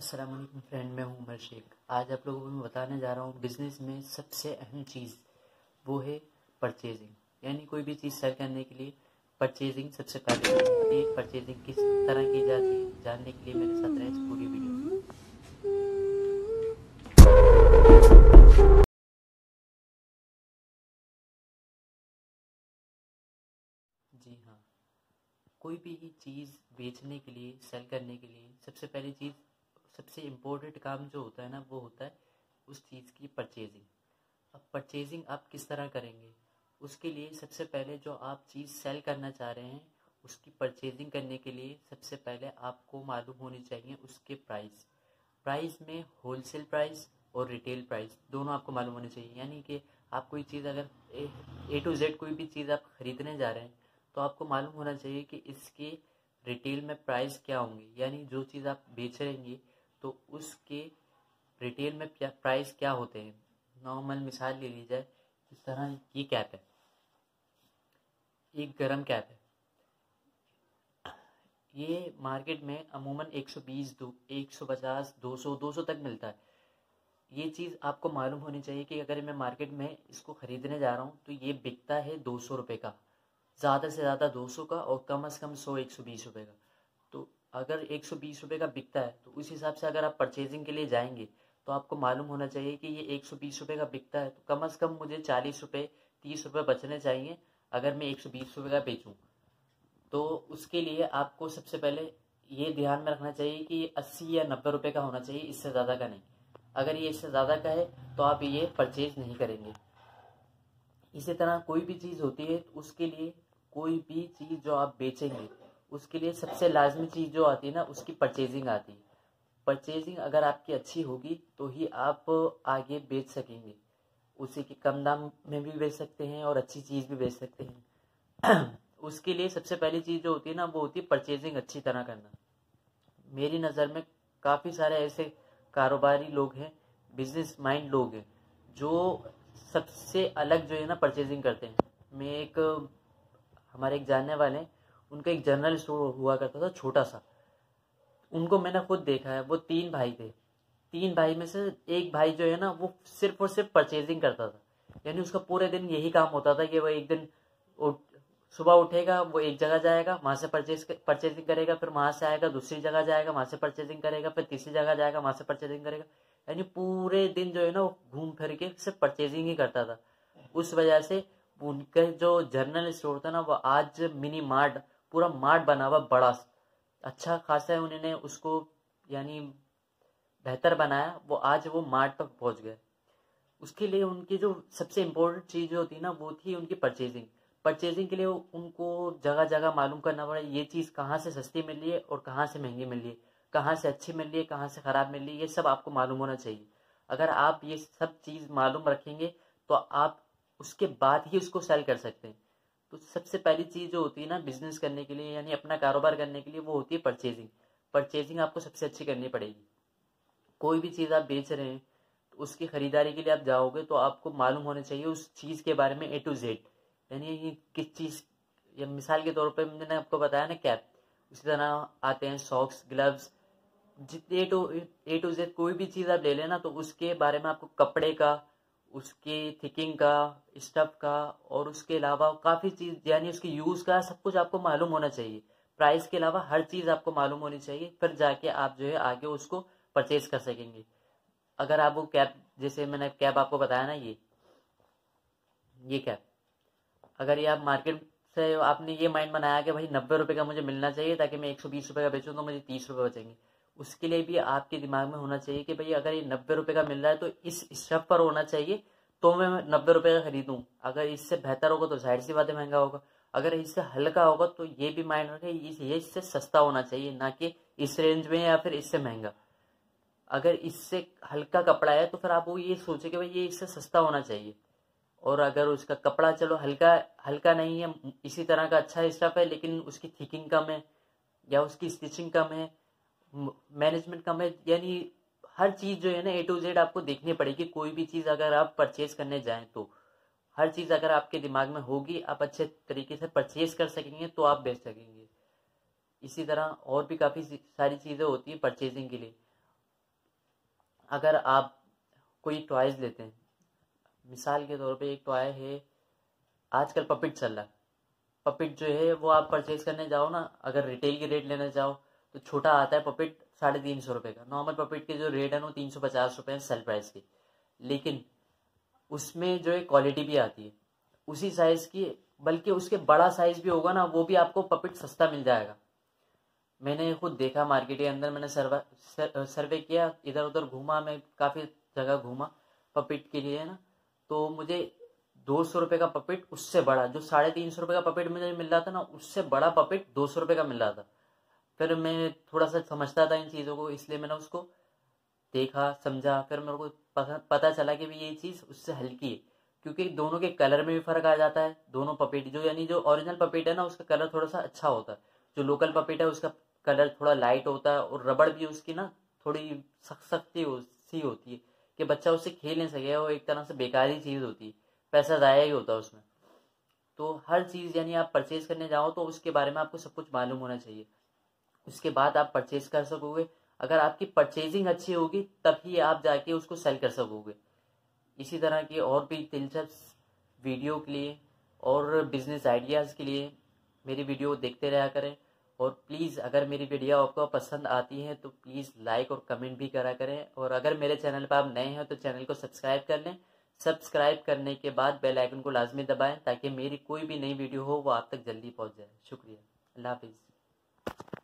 अस्सलाम वालेकुम फ्रेंड, मैं हूं उमर शेख। आज आप लोगों को मैं बताने जा रहा हूं बिज़नेस में सबसे अहम चीज़ वो है परचेजिंग। यानी कोई भी चीज़ सेल करने के लिए परचेजिंग सबसे पहले होती है। परचेजिंग किस तरह की जाती है जानने के लिए मेरे साथ रहें इस पूरी वीडियो में। जी हाँ, कोई भी चीज़ बेचने के लिए, सेल करने के लिए सबसे पहली चीज़, सबसे इम्पोर्टेंट काम जो होता है ना, वो होता है उस चीज़ की परचेजिंग। अब परचेजिंग आप किस तरह करेंगे, उसके लिए सबसे पहले जो आप चीज़ सेल करना चाह रहे हैं उसकी परचेजिंग करने के लिए सबसे पहले आपको मालूम होनी चाहिए उसके प्राइस। प्राइस में होलसेल प्राइस और रिटेल प्राइस दोनों आपको मालूम होने चाहिए। यानी कि आप कोई चीज़ अगर ए टू जेड कोई भी चीज़ आप खरीदने जा रहे हैं तो आपको मालूम होना चाहिए कि इसके रिटेल में प्राइस क्या होंगे। यानी जो चीज़ आप बेच रहेंगे तो उसके रिटेल में प्राइस क्या होते हैं। नॉर्मल मिसाल ले ली जाए, इस तरह ये कैप है, एक गरम कैप है, ये मार्केट में अमूमन 120, 150, 200 तक मिलता है। ये चीज़ आपको मालूम होनी चाहिए कि अगर मैं मार्केट में इसको ख़रीदने जा रहा हूँ तो ये बिकता है 200 रुपये का, ज़्यादा से ज़्यादा 200 का और कम से कम 100-120 रुपये का। तो अगर 120 रुपये का बिकता है तो उस हिसाब से अगर आप परचेजिंग के लिए जाएंगे तो आपको मालूम होना चाहिए कि ये 120 रुपये का बिकता है तो कम से कम मुझे 40 रुपये 30 रुपये बचने चाहिए अगर मैं 120 रुपये का बेचूँ। तो उसके लिए आपको सबसे पहले ये ध्यान में रखना चाहिए कि ये 80 या 90 रुपये का होना चाहिए, इससे ज़्यादा का नहीं। अगर ये इससे ज़्यादा का है तो आप ये परचेज नहीं करेंगे। इसी तरह कोई भी चीज़ होती है तो उसके लिए, कोई भी चीज़ जो आप बेचेंगे उसके लिए सबसे लाजमी चीज़ जो आती है ना, उसकी परचेजिंग आती है। परचेजिंग अगर आपकी अच्छी होगी तो ही आप आगे बेच सकेंगे। उसी के कम दाम में भी बेच सकते हैं और अच्छी चीज़ भी बेच सकते हैं। उसके लिए सबसे पहली चीज़ जो होती है ना, वो होती है परचेजिंग अच्छी तरह करना। मेरी नज़र में काफ़ी सारे ऐसे कारोबारी लोग हैं, बिजनेस माइंड लोग हैं, जो सबसे अलग जो है ना परचेजिंग करते हैं। मैं एक, हमारे एक जानने वाले हैं, उनका एक जनरल स्टोर हुआ करता था छोटा सा। उनको मैंने खुद देखा है। वो 3 भाई थे, 3 भाई में से एक भाई जो है ना वो सिर्फ और सिर्फ परचेजिंग करता था। यानी उसका पूरे दिन यही काम होता था कि वो एक दिन सुबह उठेगा, वो एक जगह जाएगा, वहां से परचेजिंग करेगा, फिर वहां से आएगा, दूसरी जगह जाएगा, वहां से परचेजिंग करेगा, फिर तीसरी जगह जाएगा, वहां से परचेजिंग करेगा। यानी पूरे दिन जो है ना वो घूम फिर के सिर्फ परचेजिंग ही करता था। उस वजह से उनका जो जनरल स्टोर था ना वो आज मिनी मार्ट, पूरा मार्ट बना हुआ बड़ा अच्छा खासा है। उन्होंने उसको यानी बेहतर बनाया, वो आज वो मार्ट तक पहुंच गए। उसके लिए उनकी जो सबसे इम्पोर्टेंट चीज़ होती है ना वो थी उनकी परचेजिंग। परचेजिंग के लिए उनको जगह जगह मालूम करना पड़ा ये चीज़ कहाँ से सस्ती मिल रही है और कहाँ से महंगी मिल रही है, कहाँ से अच्छी मिल रही है, कहाँ से ख़राब मिल रही है, ये सब आपको मालूम होना चाहिए। अगर आप ये सब चीज़ मालूम रखेंगे तो आप उसके बाद ही उसको सेल कर सकते हैं। तो सबसे पहली चीज़ जो होती है ना बिजनेस करने के लिए, यानी अपना कारोबार करने के लिए, वो होती है परचेजिंग। परचेजिंग आपको सबसे अच्छी करनी पड़ेगी। कोई भी चीज़ आप बेच रहे हैं तो उसकी खरीदारी के लिए आप जाओगे तो आपको मालूम होना चाहिए उस चीज़ के बारे में ए टू जेड। यानी ये किस चीज़, या मिसाल के तौर पे मैंने आपको बताया ना कैप, उसी तरह आते हैं सॉक्स, ग्लव्स, जितने ए टू जेड कोई भी चीज़ आप ले लेना तो उसके बारे में आपको कपड़े का, उसके थिकिंग का, स्टफ का और उसके अलावा काफ़ी चीज़ यानी उसके यूज़ का सब कुछ आपको मालूम होना चाहिए। प्राइस के अलावा हर चीज़ आपको मालूम होनी चाहिए, फिर जाके आप जो है आगे उसको परचेज कर सकेंगे। अगर आप वो कैप, जैसे मैंने कैप आपको बताया ना, ये कैप, अगर ये आप मार्केट से आपने ये माइंड बनाया कि भाई 90 रुपये का मुझे मिलना चाहिए ताकि मैं 120 रुपये का बेचूँ तो मुझे 30 रुपये बचेंगे, उसके लिए भी आपके दिमाग में होना चाहिए कि भाई अगर ये 90 रुपये का मिल रहा है तो इस स्टफ पर होना चाहिए तो मैं 90 रुपये का खरीदूँ। अगर इससे बेहतर होगा तो जाहिर सी बात है महंगा होगा, अगर इससे हल्का होगा तो ये भी माइंड रखें ये इससे सस्ता होना चाहिए, ना कि इस रेंज में या फिर इससे महंगा। अगर इससे हल्का कपड़ा है तो फिर आप वो ये सोचे कि भाई ये इससे सस्ता होना चाहिए। और अगर उसका कपड़ा चलो हल्का हल्का नहीं है, इसी तरह का अच्छा स्टफ है लेकिन उसकी थिकिंग कम है या उसकी स्टिचिंग कम है, मैनेजमेंट कम है, यानी हर चीज़ जो है ना ए टू जेड आपको देखनी पड़ेगी। कोई भी चीज़ अगर आप परचेज करने जाएं तो हर चीज़ अगर आपके दिमाग में होगी, आप अच्छे तरीके से परचेज कर सकेंगे तो आप बेच सकेंगे। इसी तरह और भी काफ़ी सारी चीज़ें होती हैं परचेजिंग के लिए। अगर आप कोई टॉयज लेते हैं, मिसाल के तौर पे एक टॉय है, आजकल पपिट चल रहा है, पपिट जो है वो आप परचेज करने जाओ ना, अगर रिटेल की रेट लेने जाओ तो छोटा आता है पपिट 350 का। नॉर्मल पपिट के जो रेट है ना 350 सेल प्राइस की, लेकिन उसमें जो है क्वालिटी भी आती है उसी साइज की, बल्कि उसके बड़ा साइज भी होगा ना, वो भी आपको पपिट सस्ता मिल जाएगा। मैंने खुद देखा मार्केट के अंदर, मैंने सर्वे किया, इधर उधर घूमा, मैं काफ़ी जगह घूमा पपिट के लिए ना, तो मुझे 200 का पपिट उससे बड़ा, जो 350 का पपिट मुझे मिल रहा था ना, उससे बड़ा पपिट 200 का मिल रहा था। फिर मैं थोड़ा सा समझता था इन चीज़ों को, इसलिए मैंने उसको देखा समझा, फिर मेरे को पता चला कि भी ये चीज़ उससे हल्की है, क्योंकि दोनों के कलर में भी फ़र्क आ जाता है। दोनों पपेट जो, यानी जो ओरिजिनल पपेट है ना उसका कलर थोड़ा सा अच्छा होता है, जो लोकल पपेट है उसका कलर थोड़ा लाइट होता है, और रबड़ भी उसकी ना थोड़ी सख्ती सी होती है कि बच्चा उससे खेल नहीं सके, वो एक तरह से बेकार ही चीज़ होती है, पैसा ज़ाया ही होता है उसमें। तो हर चीज़ यानी आप परचेज करने जाओ तो उसके बारे में आपको सब कुछ मालूम होना चाहिए, उसके बाद आप परचेज कर सकोगे। अगर आपकी परचेजिंग अच्छी होगी तभी आप जाके उसको सेल कर सकोगे। इसी तरह की और भी दिलचस्प वीडियो के लिए और बिजनेस आइडियाज़ के लिए मेरी वीडियो देखते रहा करें। और प्लीज़ अगर मेरी वीडियो आपको पसंद आती है तो प्लीज़ लाइक और कमेंट भी करा करें, और अगर मेरे चैनल पर आप नए हैं तो चैनल को सब्सक्राइब कर लें। सब्सक्राइब करने के बाद बेल आइकन को लाजमी दबाएं ताकि मेरी कोई भी नई वीडियो हो वो आप तक जल्दी पहुंच जाए। शुक्रिया, अल्लाह हाफिज़।